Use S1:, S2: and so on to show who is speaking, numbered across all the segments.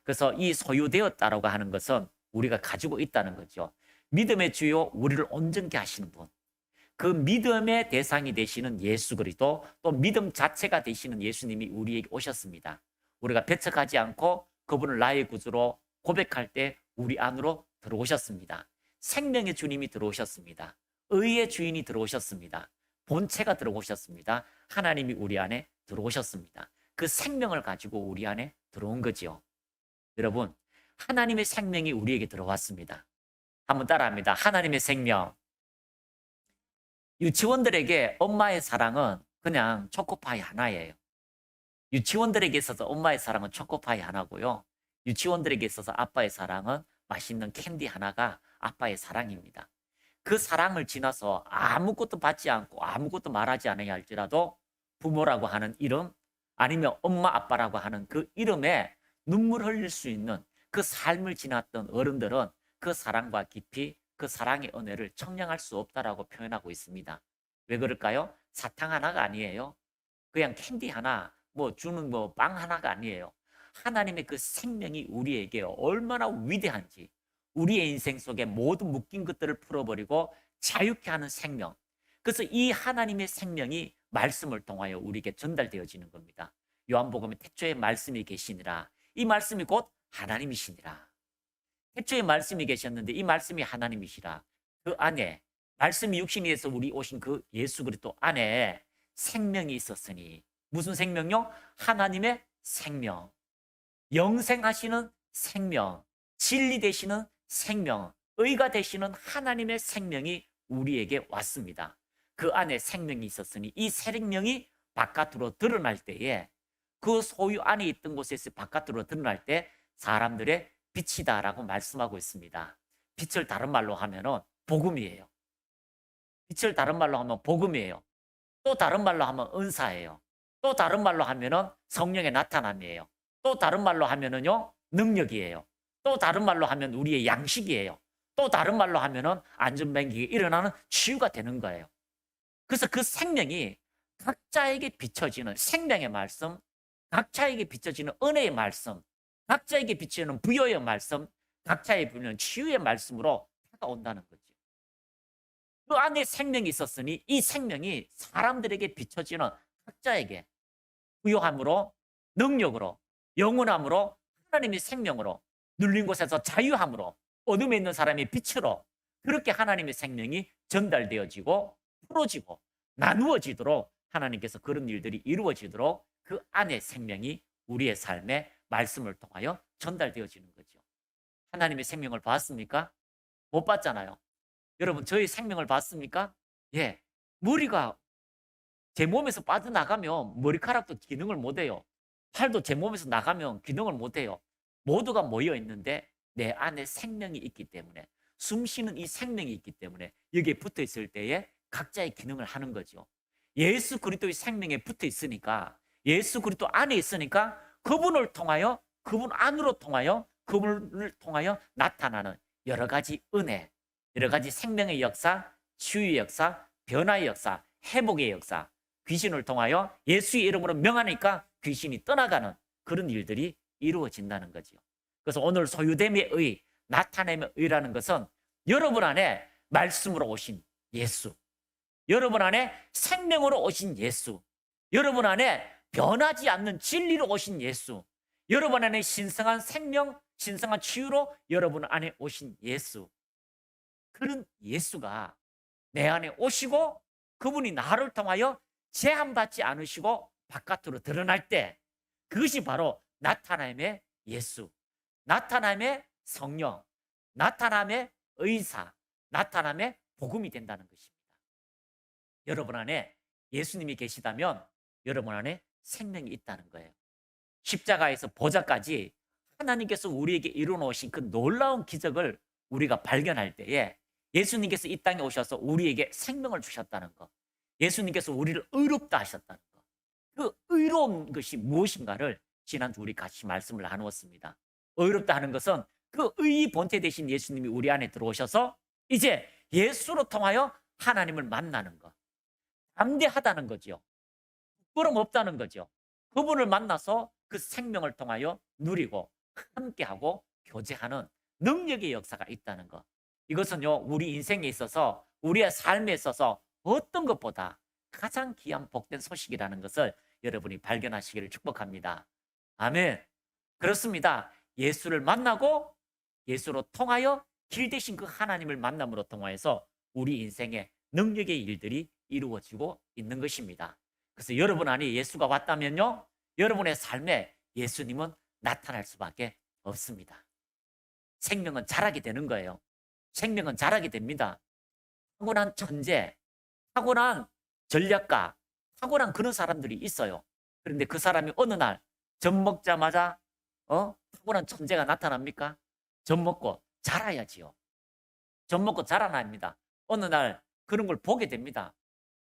S1: 그래서 이 소유되었다라고 하는 것은 우리가 가지고 있다는 거죠. 믿음의 주요 우리를 온전케 하시는 분. 그 믿음의 대상이 되시는 예수 그리스도, 또 믿음 자체가 되시는 예수님이 우리에게 오셨습니다. 우리가 배척하지 않고 그분을 나의 구주로 고백할 때 우리 안으로 들어오셨습니다. 생명의 주님이 들어오셨습니다. 의의 주인이 들어오셨습니다. 본체가 들어오셨습니다. 하나님이 우리 안에 들어오셨습니다. 그 생명을 가지고 우리 안에 들어온 거지요. 여러분, 하나님의 생명이 우리에게 들어왔습니다. 한번 따라합니다. 하나님의 생명. 유치원들에게 엄마의 사랑은 그냥 초코파이 하나예요. 유치원들에게 있어서 엄마의 사랑은 초코파이 하나고요. 유치원들에게 있어서 아빠의 사랑은 맛있는 캔디 하나가 아빠의 사랑입니다. 그 사랑을 지나서 아무것도 받지 않고 아무것도 말하지 않아야 할지라도 부모라고 하는 이름, 아니면 엄마 아빠라고 하는 그 이름에 눈물 흘릴 수 있는 그 삶을 지났던 어른들은 그 사랑과 깊이, 그 사랑의 은혜를 청량할 수 없다라고 표현하고 있습니다. 왜 그럴까요? 사탕 하나가 아니에요. 그냥 캔디 하나, 주는 빵 하나가 아니에요. 하나님의 그 생명이 우리에게 얼마나 위대한지, 우리의 인생 속에 모든 묶인 것들을 풀어버리고 자유케 하는 생명. 그래서 이 하나님의 생명이 말씀을 통하여 우리에게 전달되어지는 겁니다. 요한복음에 태초에 말씀이 계시니라. 이 말씀이 곧 하나님이시니라. 태초에 말씀이 계셨는데 이 말씀이 하나님이시라. 그 안에 말씀이 육신이 돼서 우리 오신 그 예수 그리스도 안에 생명이 있었으니, 무슨 생명요? 하나님의 생명, 영생하시는 생명, 진리 되시는 생명, 의가 되시는 하나님의 생명이 우리에게 왔습니다. 그 안에 생명이 있었으니 이 생명이 바깥으로 드러날 때에, 그 소유 안에 있던 곳에서 바깥으로 드러날 때 사람들의 빛이다라고 말씀하고 있습니다. 빛을 다른 말로 하면은 복음이에요. 빛을 다른 말로 하면 복음이에요. 또 다른 말로 하면 은사예요. 또 다른 말로 하면은 성령의 나타남이에요. 또 다른 말로 하면은요, 능력이에요. 또 다른 말로 하면 우리의 양식이에요. 또 다른 말로 하면은 안전뱅이가 일어나는 치유가 되는 거예요. 그래서 그 생명이 각자에게 비춰지는 생명의 말씀, 각자에게 비춰지는 은혜의 말씀, 각자에게 비추는 부여의 말씀, 각자에게 비추는 치유의 말씀으로 다가온다는 거죠. 그 안에 생명이 있었으니 이 생명이 사람들에게 비춰지는 각자에게 부여함으로, 능력으로, 영원함으로, 하나님의 생명으로, 눌린 곳에서 자유함으로, 어둠에 있는 사람의 빛으로, 그렇게 하나님의 생명이 전달되어지고 풀어지고 나누어지도록 하나님께서 그런 일들이 이루어지도록 그 안에 생명이 우리의 삶에 말씀을 통하여 전달되어지는 거죠. 하나님의 생명을 봤습니까? 못 봤잖아요. 여러분, 저희 생명을 봤습니까? 예. 머리가 제 몸에서 빠져나가면 머리카락도 기능을 못해요. 팔도 제 몸에서 나가면 기능을 못해요. 모두가 모여 있는데 내 안에 생명이 있기 때문에, 숨 쉬는 이 생명이 있기 때문에 여기에 붙어 있을 때에 각자의 기능을 하는 거죠. 예수 그리스도의 생명에 붙어 있으니까, 예수 그리스도 안에 있으니까 그분을 통하여, 그분 안으로 통하여, 그분을 통하여 나타나는 여러 가지 은혜, 여러 가지 생명의 역사, 치유의 역사, 변화의 역사, 회복의 역사, 귀신을 통하여 예수의 이름으로 명하니까 귀신이 떠나가는 그런 일들이 이루어진다는 거죠. 그래서 오늘 소유됨의 의, 나타냄의 의라는 것은 여러분 안에 말씀으로 오신 예수, 여러분 안에 생명으로 오신 예수, 여러분 안에 변하지 않는 진리로 오신 예수, 여러분 안에 신성한 생명, 신성한 치유로 여러분 안에 오신 예수, 그런 예수가 내 안에 오시고 그분이 나를 통하여 제한받지 않으시고 바깥으로 드러날 때, 그것이 바로 나타남의 예수, 나타남의 성령, 나타남의 의사, 나타남의 복음이 된다는 것입니다. 여러분 안에 예수님이 계시다면 여러분 안에 생명이 있다는 거예요. 십자가에서 보좌까지 하나님께서 우리에게 이루어 놓으신 그 놀라운 기적을 우리가 발견할 때에 예수님께서 이 땅에 오셔서 우리에게 생명을 주셨다는 것, 예수님께서 우리를 의롭다 하셨다는 것, 그 의로운 것이 무엇인가를 지난주 우리 같이 말씀을 나누었습니다. 의롭다 하는 것은 그 의의 본체 되신 예수님이 우리 안에 들어오셔서 이제 예수로 통하여 하나님을 만나는 것, 담대하다는 거죠. 부끄럼 없다는 거죠. 그분을 만나서 그 생명을 통하여 누리고 함께하고 교제하는 능력의 역사가 있다는 것. 이것은요, 우리 인생에 있어서, 우리의 삶에 있어서 어떤 것보다 가장 귀한 복된 소식이라는 것을 여러분이 발견하시기를 축복합니다. 아멘. 그렇습니다. 예수를 만나고 예수로 통하여 길 대신 그 하나님을 만남으로 통하여서 우리 인생에 능력의 일들이 이루어지고 있는 것입니다. 그래서 여러분 안에 예수가 왔다면요, 여러분의 삶에 예수님은 나타날 수밖에 없습니다. 생명은 자라게 되는 거예요. 생명은 자라게 됩니다. 타고난 천재, 타고난 전략가, 타고난 그런 사람들이 있어요. 그런데 그 사람이 어느 날 젖 먹자마자 타고난 천재가 나타납니까? 젖 먹고 자라야지요. 젖 먹고 자라납니다. 어느 날 그런 걸 보게 됩니다.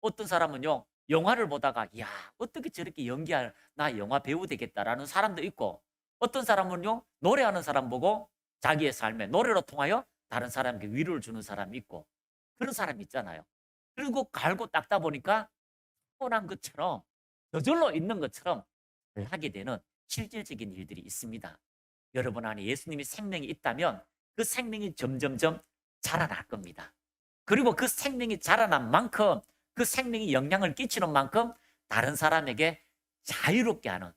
S1: 어떤 사람은요, 영화를 보다가 야, 어떻게 저렇게 연기할, 나 영화 배우 되겠다라는 사람도 있고, 어떤 사람은요, 노래하는 사람 보고 자기의 삶에 노래로 통하여 다른 사람에게 위로를 주는 사람이 있고, 그런 사람이 있잖아요. 그리고 갈고 닦다 보니까 타고난 것처럼, 저절로 있는 것처럼 하게 되는 실질적인 일들이 있습니다. 여러분 안에 예수님이 생명이 있다면 그 생명이 점점점 자라날 겁니다. 그리고 그 생명이 자라난 만큼, 그 생명이 영향을 끼치는 만큼 다른 사람에게 자유롭게 하는,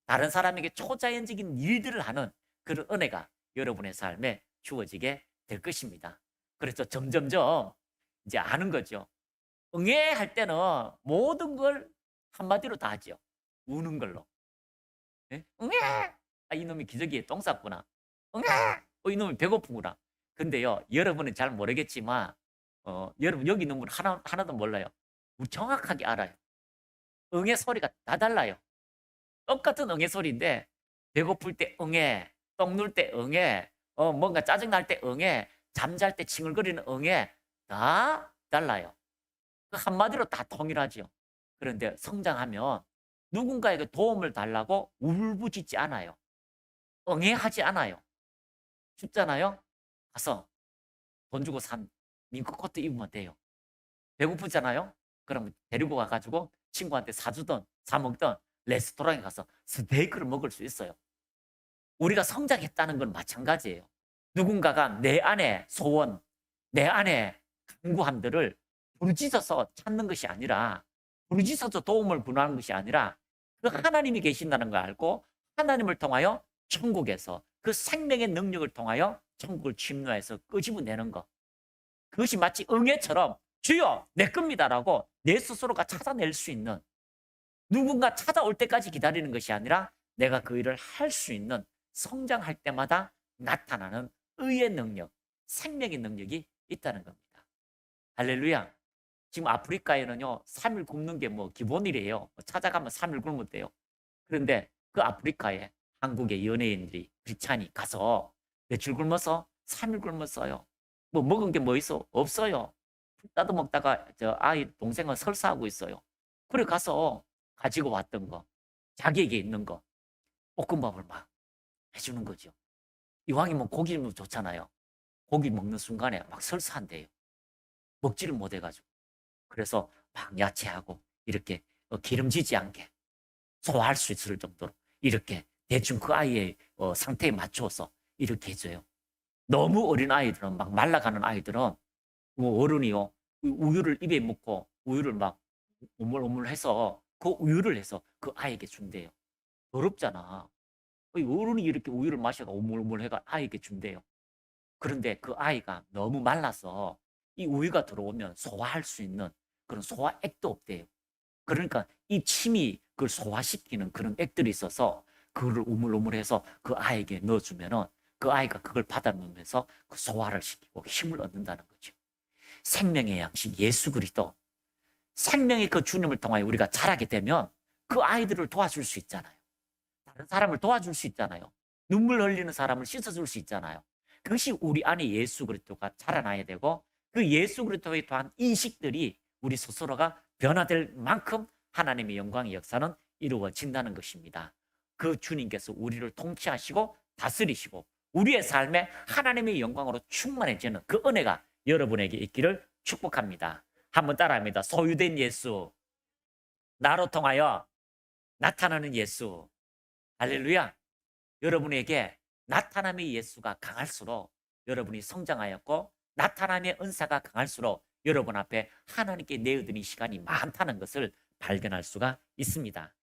S1: 다른 사람에게 초자연적인 일들을 하는 그런 은혜가 여러분의 삶에 주어지게 될 것입니다. 그래서 점점점 이제 아는 거죠. 응애 할 때는 모든 걸 한마디로 다 하죠. 우는 걸로. 예? 응애! 아, 이놈이 기저귀에 똥 쌌구나. 응애! 이놈이 배고프구나. 근데요, 여러분은 잘 모르겠지만, 여러분 여기 있는 분 하나도 몰라요. 우리 정확하게 알아요. 응애 소리가 다 달라요. 똑같은 응애 소리인데, 배고플 때 응애, 똥 눌 때 응애, 뭔가 짜증날 때 응애, 잠잘 때 칭얼거리는 응애, 다 달라요. 그 한마디로 다 통일하죠. 그런데 성장하면 누군가에게 도움을 달라고 울부짖지 않아요. 응애하지 않아요. 춥잖아요. 가서 돈 주고 산 밍크 코트 입으면 돼요. 배고프잖아요. 그러면 데리고 가가지고 친구한테 사주던 사먹던 레스토랑에 가서 스테이크를 먹을 수 있어요. 우리가 성장했다는 건 마찬가지예요. 누군가가 내 안에 소원, 내 안에 간구함들을 부르짖어서 찾는 것이 아니라, 부르짖어서 도움을 구하는 것이 아니라 그 하나님이 계신다는 걸 알고 하나님을 통하여 천국에서 그 생명의 능력을 통하여 천국을 침노해서 끄집어내는 것. 그것이 마치 응애처럼 주여 내 겁니다라고 내 스스로가 찾아낼 수 있는, 누군가 찾아올 때까지 기다리는 것이 아니라 내가 그 일을 할 수 있는, 성장할 때마다 나타나는 의의 능력, 생명의 능력이 있다는 겁니다. 할렐루야. 지금 아프리카에는요, 3일 굶는 게 뭐 기본이래요. 찾아가면 3일 굶었대요. 그런데 그 아프리카에 한국의 연예인들이, 크리스찬이 가서 며칠 굶어서 3일 굶었어요. 뭐 먹은 게 뭐 있어? 없어요. 따도 먹다가 저 아이 동생은 설사하고 있어요. 그래 가서 가지고 왔던 거, 자기에게 있는 거, 볶음밥을 막 해주는 거죠. 이왕이면 고기면 좋잖아요. 고기 먹는 순간에 막 설사한대요. 먹지를 못해가지고. 그래서 막 야채하고 이렇게 기름지지 않게 소화할 수 있을 정도로 이렇게 대충 그 아이의 상태에 맞춰서 이렇게 해줘요. 너무 어린 아이들은, 막 말라가는 아이들은 어른이요, 우유를 입에 묻고 우유를 막 오물오물 해서 그 우유를 해서 그 아이에게 준대요. 더럽잖아. 어른이 이렇게 우유를 마셔가 오물오물 해가 아이에게 준대요. 그런데 그 아이가 너무 말라서 이 우유가 들어오면 소화할 수 있는 그런 소화액도 없대요. 그러니까 이 침이 그걸 소화시키는 그런 액들이 있어서 그거를 우물우물해서 그 아이에게 넣어주면은 그 아이가 그걸 받아먹으면서 그 소화를 시키고 힘을 얻는다는 거죠. 생명의 양식 예수 그리스도, 생명의 그 주님을 통하여 우리가 자라게 되면 그 아이들을 도와줄 수 있잖아요. 다른 사람을 도와줄 수 있잖아요. 눈물 흘리는 사람을 씻어줄 수 있잖아요. 그것이 우리 안에 예수 그리스도가 자라나야 되고, 그 예수 그리스도에 대한 인식들이 우리 스스로가 변화될 만큼 하나님의 영광의 역사는 이루어진다는 것입니다. 그 주님께서 우리를 통치하시고 다스리시고 우리의 삶에 하나님의 영광으로 충만해지는 그 은혜가 여러분에게 있기를 축복합니다. 한번 따라합니다. 소유된 예수, 나로 통하여 나타나는 예수. 할렐루야. 여러분에게 나타남의 예수가 강할수록 여러분이 성장하였고 나타남의 은사가 강할수록 여러분 앞에 하나님께 내어드린 시간이 많다는 것을 발견할 수가 있습니다.